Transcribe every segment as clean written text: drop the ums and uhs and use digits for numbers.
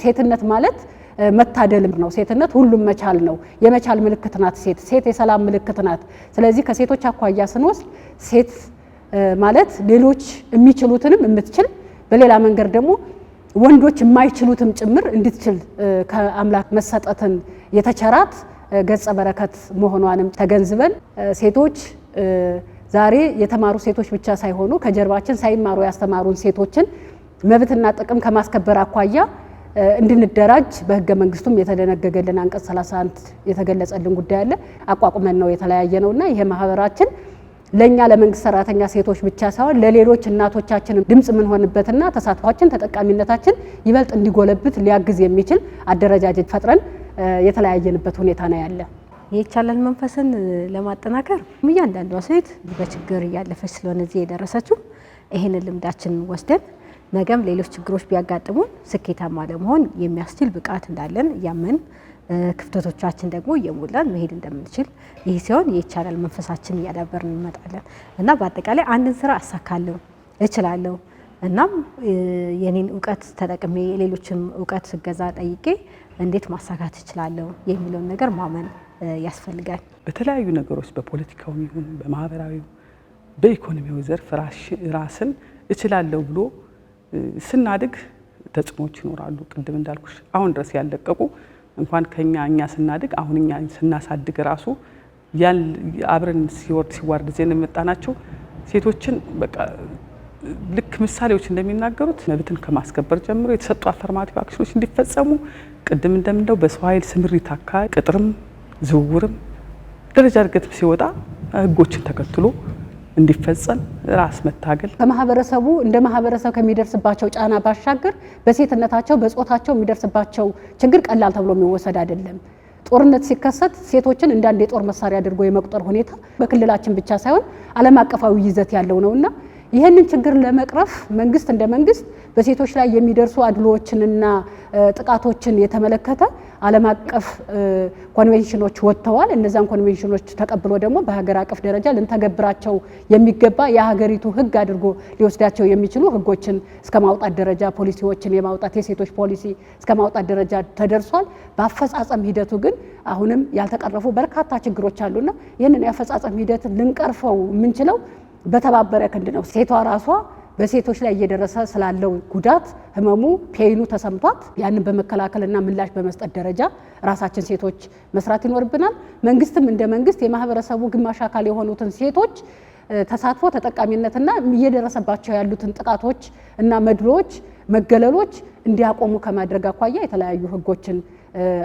ሴትነት ማለት መታደልም ነው። ሴትነት ሁሉም መቻል ነው። የመቻል ምልክት ናት ሴት የሰላም ምልክት ናት። ስለዚህ ከሴቶች አኳያ ስንወስድ ሴት ማለት ሌሎች የሚችሉትንም የምትችል በሌላ መንገድ ደግሞ ወንዶች የማይችሉትም ጭምር እንድትችል ከአምላክ መሰጠትን የተቸራት ገጸ በረከት መሆኗንም ተገንዝበን ሴቶች ዛሬ የተማሩ ሴቶች ብቻ ሳይሆኑ ከጀርባችን ሳይማሩ ያስተማሩን ሴቶችን መብትና ጥቅም ከማስከበር አኳያ እንድንደራጅ በህገ መንግስቱም የተደነገገልን አንቀጽ 31 የተገለጸልን ጉዳይ አለ። አቋቁመን ነው የተለያየ ነውና ይሄ ማህበራችን ለኛ ለመንግስት ሰራተኛ ሴቶች ብቻ ሳይሆን ለሌሎች እናቶቻችን ድምጽ ምን ሆንበትና ተሳትፏችን ተጠቃሚነታችን ይበልጥ እንዲጎለብት ሊያግዝ የሚችል አደረጃጀት ፈጥረን የተለያየንበት ሁኔታ ነው ያለ። የይቻላል መንፈስን ለማጠናከር እያንዳንዷ ሴት በችግር እያለፈች ስለሆነ እዚህ የደረሰችው ይሄንን ልምዳችን ወስደን ነገም ሌሎች ችግሮች ቢያጋጥሙን ስኬታማ ለመሆን የሚያስችል ብቃት እንዳለን ያመን ክፍተቶቻችን ደግሞ እየሞላን መሄድ እንደምንችል ይህ ሲሆን የይቻላል መንፈሳችን እያዳበርን እንመጣለን እና በአጠቃላይ አንድን ስራ አሳካለሁ እችላለሁ እናም የኔን እውቀት ተጠቅሜ የሌሎችን እውቀት ስገዛ ጠይቄ እንዴት ማሳካት እችላለሁ የሚለውን ነገር ማመን ያስፈልጋል። በተለያዩ ነገሮች በፖለቲካው ይሁን በማህበራዊ በኢኮኖሚው ዘርፍ ራስን እችላለሁ ብሎ ስናድግ ተጽዕኖዎች ይኖራሉ። ቅድም እንዳልኩሽ አሁን ድረስ ያለቀቁ እንኳን እኛ ስናድግ አሁን እኛ ስናሳድግ ራሱ አብረን ሲዋርድ ዜን የመጣናቸው ሴቶችን በቃ ልክ ምሳሌዎች እንደሚናገሩት መብትን ከማስከበር ጀምሮ የተሰጡ አፈርማቲቭ አክሽኖች እንዲፈጸሙ ቅድም እንደምንለው በሰው ኃይል ስምሪት አካባቢ ቅጥርም ዝውውርም ደረጃ እድገት ሲወጣ ህጎችን ተከትሎ እንዲፈጸም ራስ መታገል ከማህበረሰቡ እንደ ማህበረሰብ ከሚደርስባቸው ጫና ባሻገር በሴትነታቸው በጾታቸው የሚደርስባቸው ችግር ቀላል ተብሎ የሚወሰድ አይደለም። ጦርነት ሲከሰት ሴቶችን እንደ አንድ የጦር መሳሪያ አድርጎ የመቁጠር ሁኔታ በክልላችን ብቻ ሳይሆን ዓለም አቀፋዊ ይዘት ያለው ነውና ይህንን ችግር ለመቅረፍ መንግስት እንደ መንግስት በሴቶች ላይ የሚደርሱ አድሎዎችንና ጥቃቶችን የተመለከተ ዓለም አቀፍ ኮንቬንሽኖች ወጥተዋል። እነዛን ኮንቬንሽኖች ተቀብሎ ደግሞ በሀገር አቀፍ ደረጃ ልንተገብራቸው የሚገባ የሀገሪቱ ህግ አድርጎ ሊወስዳቸው የሚችሉ ህጎችን እስከ ማውጣት ደረጃ ፖሊሲዎችን የማውጣት የሴቶች ፖሊሲ እስከ ማውጣት ደረጃ ተደርሷል። በአፈጻጸም ሂደቱ ግን አሁንም ያልተቀረፉ በርካታ ችግሮች አሉና ይህንን የአፈጻጸም ሂደት ልንቀርፈው የምንችለው በተባበረ ክንድ ነው። ሴቷ ራሷ በሴቶች ላይ እየደረሰ ስላለው ጉዳት ህመሙ ፔኑ ተሰምቷት ያንን በመከላከልና ምላሽ በመስጠት ደረጃ ራሳችን ሴቶች መስራት ይኖርብናል። መንግስትም እንደ መንግስት የማህበረሰቡ ግማሽ አካል የሆኑትን ሴቶች ተሳትፎ ተጠቃሚነትና እየደረሰባቸው ያሉትን ጥቃቶች እና መድሎች መገለሎች እንዲያቆሙ ከማድረግ አኳያ የተለያዩ ህጎችን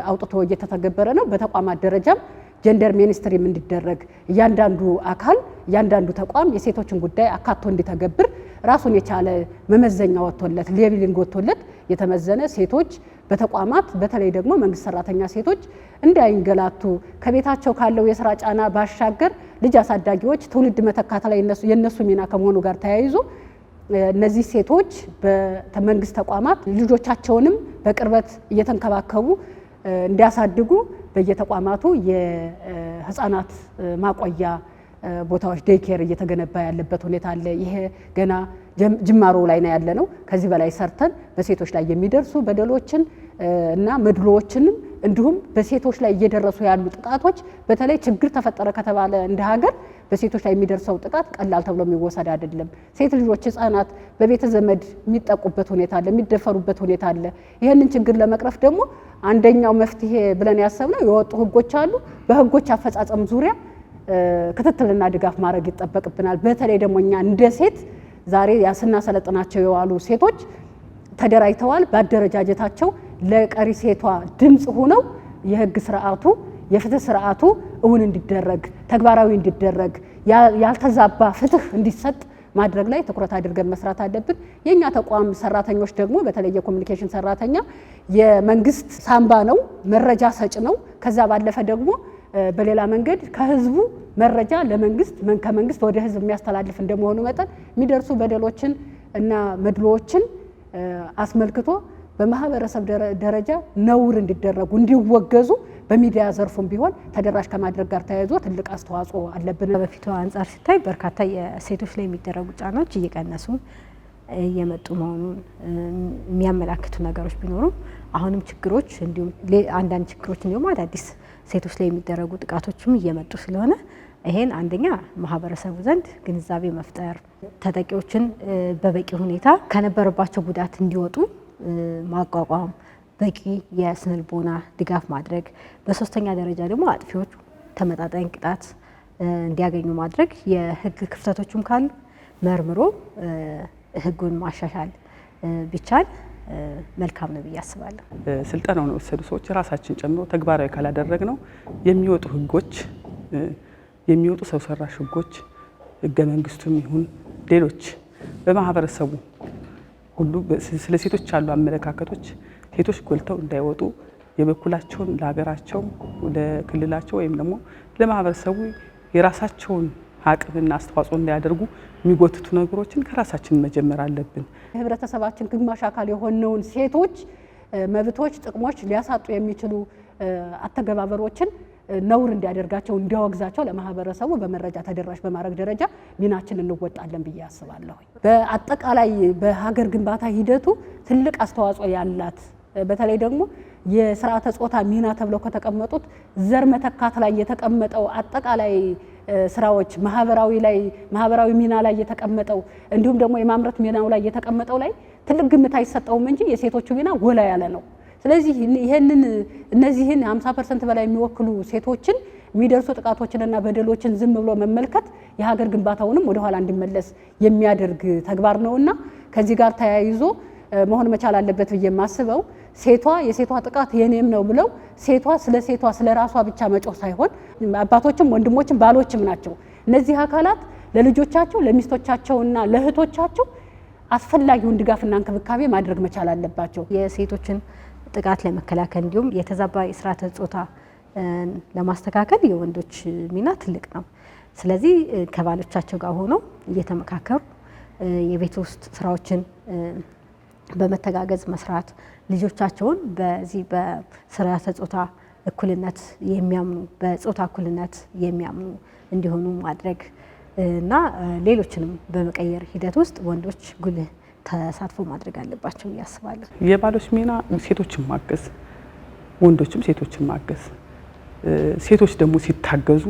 አውጥቶ እየተተገበረ ነው። በተቋማት ደረጃም ጀንደር ሚኒስትሪም እንዲደረግ እያንዳንዱ አካል እያንዳንዱ ተቋም የሴቶችን ጉዳይ አካቶ እንዲተገብር ራሱን የቻለ መመዘኛ ወጥቶለት ሌቭሊንግ ወጥቶለት የተመዘነ ሴቶች በተቋማት በተለይ ደግሞ መንግስት ሰራተኛ ሴቶች እንዳይንገላቱ ከቤታቸው ካለው የስራ ጫና ባሻገር ልጅ አሳዳጊዎች ትውልድ መተካት ላይ የነሱ ሚና ከመሆኑ ጋር ተያይዞ እነዚህ ሴቶች በመንግስት ተቋማት ልጆቻቸውንም በቅርበት እየተንከባከቡ እንዲያሳድጉ በየተቋማቱ የህፃናት ማቆያ ቦታዎች ዴይኬር እየተገነባ ያለበት ሁኔታ አለ። ይሄ ገና ጅማሮ ላይ ነው ያለነው። ከዚህ በላይ ሰርተን በሴቶች ላይ የሚደርሱ በደሎችን እና መድሎዎችንም እንዲሁም በሴቶች ላይ እየደረሱ ያሉ ጥቃቶች በተለይ ችግር ተፈጠረ ከተባለ እንደ ሀገር በሴቶች ላይ የሚደርሰው ጥቃት ቀላል ተብሎ የሚወሰድ አይደለም። ሴት ልጆች ህፃናት በቤተ ዘመድ የሚጠቁበት ሁኔታ አለ፣ የሚደፈሩበት ሁኔታ አለ። ይህንን ችግር ለመቅረፍ ደግሞ አንደኛው መፍትሄ ብለን ያሰብነው የወጡ ህጎች አሉ። በህጎች አፈጻጸም ዙሪያ ክትትልና ድጋፍ ማድረግ ይጠበቅብናል። በተለይ ደግሞ እኛ እንደ ሴት ዛሬ ስናሰለጥናቸው የዋሉ ሴቶች ተደራጅተዋል። በአደረጃጀታቸው ለቀሪ ሴቷ ድምጽ ሆነው የህግ ስርዓቱ የፍትህ ስርዓቱ እውን እንዲደረግ ተግባራዊ እንዲደረግ ያልተዛባ ፍትህ እንዲሰጥ ማድረግ ላይ ትኩረት አድርገን መስራት አለብን። የኛ ተቋም ሰራተኞች ደግሞ በተለይ የኮሙኒኬሽን ሰራተኛ የመንግስት ሳምባ ነው፣ መረጃ ሰጭ ነው። ከዛ ባለፈ ደግሞ በሌላ መንገድ ከህዝቡ መረጃ ለመንግስት ከመንግስት ወደ ህዝብ የሚያስተላልፍ እንደመሆኑ መጠን የሚደርሱ በደሎችን እና መድሎችን አስመልክቶ በማህበረሰብ ደረጃ ነውር እንዲደረጉ እንዲወገዙ በሚዲያ ዘርፉም ቢሆን ተደራሽ ከማድረግ ጋር ተያይዞ ትልቅ አስተዋጽኦ አለብን። በፊቱ አንጻር ሲታይ በርካታ የሴቶች ላይ የሚደረጉ ጫናዎች እየቀነሱ እየመጡ መሆኑን የሚያመላክቱ ነገሮች ቢኖሩም አሁንም ችግሮች እንዲሁም አንዳንድ ችግሮች እንዲሁም አዳዲስ ሴቶች ላይ የሚደረጉ ጥቃቶችም እየመጡ ስለሆነ ይሄን አንደኛ ማህበረሰቡ ዘንድ ግንዛቤ መፍጠር፣ ተጠቂዎችን በበቂ ሁኔታ ከነበረባቸው ጉዳት እንዲወጡ ማቋቋም፣ በቂ የስነልቦና ድጋፍ ማድረግ፣ በሶስተኛ ደረጃ ደግሞ አጥፊዎቹ ተመጣጣኝ ቅጣት እንዲያገኙ ማድረግ፣ የህግ ክፍተቶችም ካሉ መርምሮ ህጉን ማሻሻል ቢቻል መልካም ነው ብዬ አስባለሁ። ስልጠናውን የወሰዱ ሰዎች ራሳችን ጨምሮ ተግባራዊ ካላደረግነው የሚወጡ ህጎች የሚወጡ ሰው ሰራሽ ህጎች ህገ መንግስቱም ይሁን ሌሎች በማህበረሰቡ ሁሉ ስለ ሴቶች ያሉ አመለካከቶች ሴቶች ጎልተው እንዳይወጡ የበኩላቸውን ለሀገራቸው ለክልላቸው ወይም ደግሞ ለማህበረሰቡ የራሳቸውን አቅምና አስተዋጽኦ እንዳያደርጉ የሚጎትቱ ነገሮችን ከራሳችን መጀመር አለብን። የህብረተሰባችን ግማሽ አካል የሆነውን ሴቶች መብቶች፣ ጥቅሞች ሊያሳጡ የሚችሉ አተገባበሮችን ነውር እንዲያደርጋቸው እንዲያወግዛቸው ለማህበረሰቡ በመረጃ ተደራሽ በማድረግ ደረጃ ሚናችን እንወጣለን ብዬ አስባለሁ። በአጠቃላይ በሀገር ግንባታ ሂደቱ ትልቅ አስተዋጽኦ ያላት በተለይ ደግሞ የስርዓተ ጾታ ሚና ተብለው ከተቀመጡት ዘር መተካት ላይ የተቀመጠው አጠቃላይ ስራዎች ማህበራዊ ሚና ላይ የተቀመጠው እንዲሁም ደግሞ የማምረት ሚናው ላይ የተቀመጠው ላይ ትልቅ ግምት አይሰጠውም እንጂ የሴቶቹ ሚና ጎላ ያለ ነው። ስለዚህ እነዚህን 50% በላይ የሚወክሉ ሴቶችን የሚደርሱ ጥቃቶችንና በደሎችን ዝም ብሎ መመልከት የሀገር ግንባታውንም ወደኋላ እንዲመለስ የሚያደርግ ተግባር ነውና ከዚህ ጋር ተያይዞ መሆን መቻል አለበት ብዬ የማስበው የሴቷ ጥቃት የኔም ነው ብለው ስለ ራሷ ብቻ መጮህ ሳይሆን አባቶችም ወንድሞችም ባሎችም ናቸው። እነዚህ አካላት ለልጆቻቸው ለሚስቶቻቸውና ለእህቶቻቸው አስፈላጊውን ድጋፍና እንክብካቤ ማድረግ መቻል አለባቸው። የሴቶችን ጥቃት ለመከላከል እንዲሁም የተዛባ የስርዓተ ጾታ ለማስተካከል የወንዶች ሚና ትልቅ ነው። ስለዚህ ከባሎቻቸው ጋር ሆነው እየተመካከሩ የቤት ውስጥ ስራዎችን በመተጋገዝ መስራት፣ ልጆቻቸውን በዚህ በስርዓተ ጾታ እኩልነት የሚያምኑ በጾታ እኩልነት የሚያምኑ እንዲሆኑ ማድረግ እና ሌሎችንም በመቀየር ሂደት ውስጥ ወንዶች ጉልህ ተሳትፎ ማድረግ አለባቸው ያስባለሁ። የባሎች ሚና ሴቶችን ማገዝ፣ ወንዶችም ሴቶችን ማገዝ፣ ሴቶች ደግሞ ሲታገዙ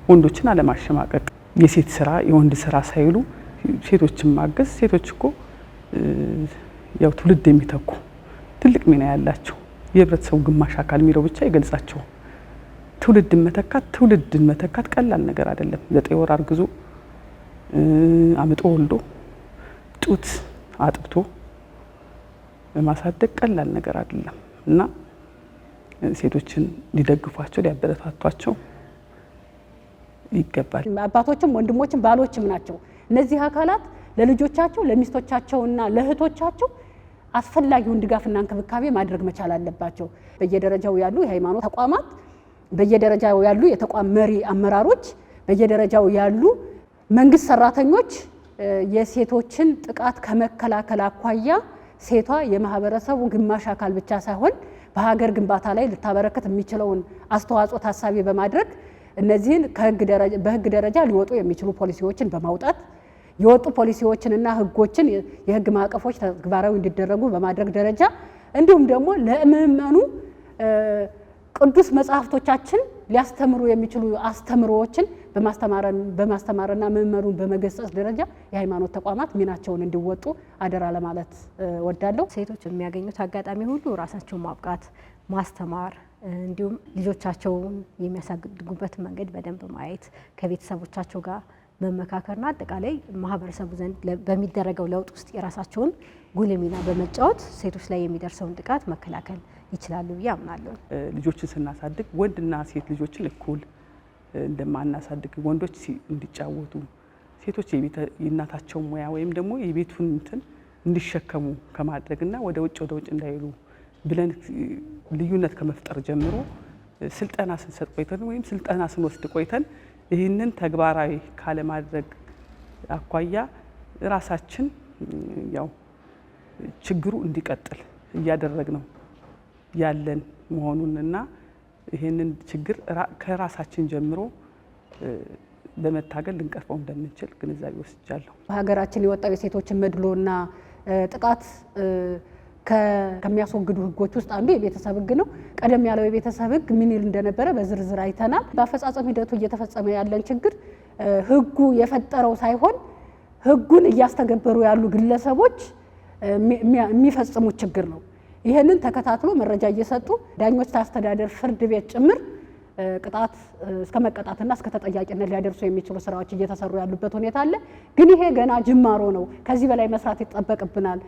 ወንዶችን አለማሸማቀቅ፣ የሴት ስራ የወንድ ስራ ሳይሉ ሴቶችን ማገዝ። ሴቶች እኮ ያው ትውልድ የሚተኩ ትልቅ ሚና ያላቸው የህብረተሰቡ ግማሽ አካል የሚለው ብቻ ይገልጻቸው። ትውልድን መተካት ቀላል ነገር አይደለም። 9 ወር አርግዞ አምጦ ወልዶ ጡት አጥብቶ ማሳደግ ቀላል ነገር አይደለም እና ሴቶችን ሊደግፏቸው ሊያበረታቷቸው ይገባል። አባቶችም ወንድሞችም ባሎችም ናቸው። እነዚህ አካላት ለልጆቻቸው ለሚስቶቻቸውና ለእህቶቻቸው አስፈላጊውን ድጋፍና እንክብካቤ ማድረግ መቻል አለባቸው። በየደረጃው ያሉ የሃይማኖት ተቋማት፣ በየደረጃው ያሉ የተቋም መሪ አመራሮች፣ በየደረጃው ያሉ መንግስት ሰራተኞች የሴቶችን ጥቃት ከመከላከል አኳያ ሴቷ የማህበረሰቡ ግማሽ አካል ብቻ ሳይሆን በሀገር ግንባታ ላይ ልታበረከት የሚችለውን አስተዋጽኦ ታሳቢ በማድረግ እነዚህን በህግ ደረጃ ሊወጡ የሚችሉ ፖሊሲዎችን በማውጣት የወጡ ፖሊሲዎችንና ህጎችን የህግ ማዕቀፎች ተግባራዊ እንዲደረጉ በማድረግ ደረጃ እንዲሁም ደግሞ ለምእመኑ ቅዱስ መጽሐፍቶቻችን ሊያስተምሩ የሚችሉ አስተምሮዎችን በማስተማርና ምእመኑን በመገሰጽ ደረጃ የሃይማኖት ተቋማት ሚናቸውን እንዲወጡ አደራ ለማለት ወዳለሁ። ሴቶች የሚያገኙት አጋጣሚ ሁሉ ራሳቸውን ማብቃት፣ ማስተማር እንዲሁም ልጆቻቸውን የሚያሳድጉበት መንገድ በደንብ ማየት፣ ከቤተሰቦቻቸው ጋር መመካከርና አጠቃላይ ማህበረሰቡ ዘንድ በሚደረገው ለውጥ ውስጥ የራሳቸውን ጉልህ ሚና በመጫወት ሴቶች ላይ የሚደርሰውን ጥቃት መከላከል ይችላሉ ብዬ አምናለሁ። ልጆችን ስናሳድግ ወንድና ሴት ልጆችን እኩል እንደማናሳድግ ወንዶች እንዲጫወቱ ሴቶች የእናታቸው ሙያ ወይም ደግሞ የቤቱን እንትን እንዲሸከሙ ከማድረግና ወደ ውጭ እንዳይሉ ብለን ልዩነት ከመፍጠር ጀምሮ ስልጠና ስንሰጥ ቆይተን ወይም ስልጠና ስንወስድ ቆይተን ይህንን ተግባራዊ ካለማድረግ አኳያ ራሳችን ያው ችግሩ እንዲቀጥል እያደረግ ነው ያለን መሆኑንና ይህንን ችግር ከራሳችን ጀምሮ በመታገል ልንቀርፈው እንደምንችል ግንዛቤ ወስጃለሁ። በሀገራችን የወጣው የሴቶችን መድሎና ጥቃት ከሚያስወግዱ ህጎች ውስጥ አንዱ የቤተሰብ ህግ ነው። ቀደም ያለው የቤተሰብ ህግ ምን ይል እንደነበረ በዝርዝር አይተናል። በአፈጻጸም ሂደቱ እየተፈጸመ ያለን ችግር ህጉ የፈጠረው ሳይሆን ህጉን እያስተገበሩ ያሉ ግለሰቦች የሚፈጽሙት ችግር ነው። ይህንን ተከታትሎ መረጃ እየሰጡ ዳኞች፣ አስተዳደር፣ ፍርድ ቤት ጭምር ቅጣት እስከ መቀጣትና እስከ ተጠያቂነት ሊያደርሱ የሚችሉ ስራዎች እየተሰሩ ያሉበት ሁኔታ አለ። ግን ይሄ ገና ጅማሮ ነው። ከዚህ በላይ መስራት ይጠበቅብናል።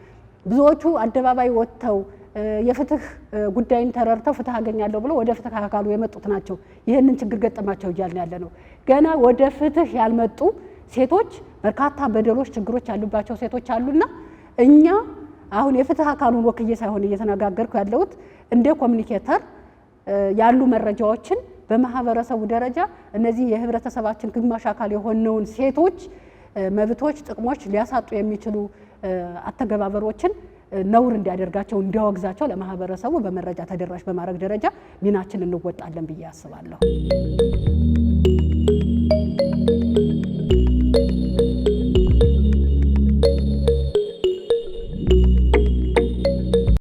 ብዙዎቹ አደባባይ ወጥተው የፍትህ ጉዳይን ተረድተው ፍትህ አገኛለሁ ብለው ወደ ፍትህ አካሉ የመጡት ናቸው። ይህንን ችግር ገጠማቸው እያልን ያለ ነው። ገና ወደ ፍትህ ያልመጡ ሴቶች በርካታ በደሎች፣ ችግሮች ያሉባቸው ሴቶች አሉና እኛ አሁን የፍትህ አካሉን ወክዬ ሳይሆን እየተነጋገርኩ ያለሁት እንደ ኮሚኒኬተር ያሉ መረጃዎችን በማህበረሰቡ ደረጃ እነዚህ የህብረተሰባችን ግማሽ አካል የሆነውን ሴቶች መብቶች፣ ጥቅሞች ሊያሳጡ የሚችሉ አተገባበሮችን ነውር እንዲያደርጋቸው እንዲያወግዛቸው ለማህበረሰቡ በመረጃ ተደራሽ በማድረግ ደረጃ ሚናችን እንወጣለን ብዬ አስባለሁ።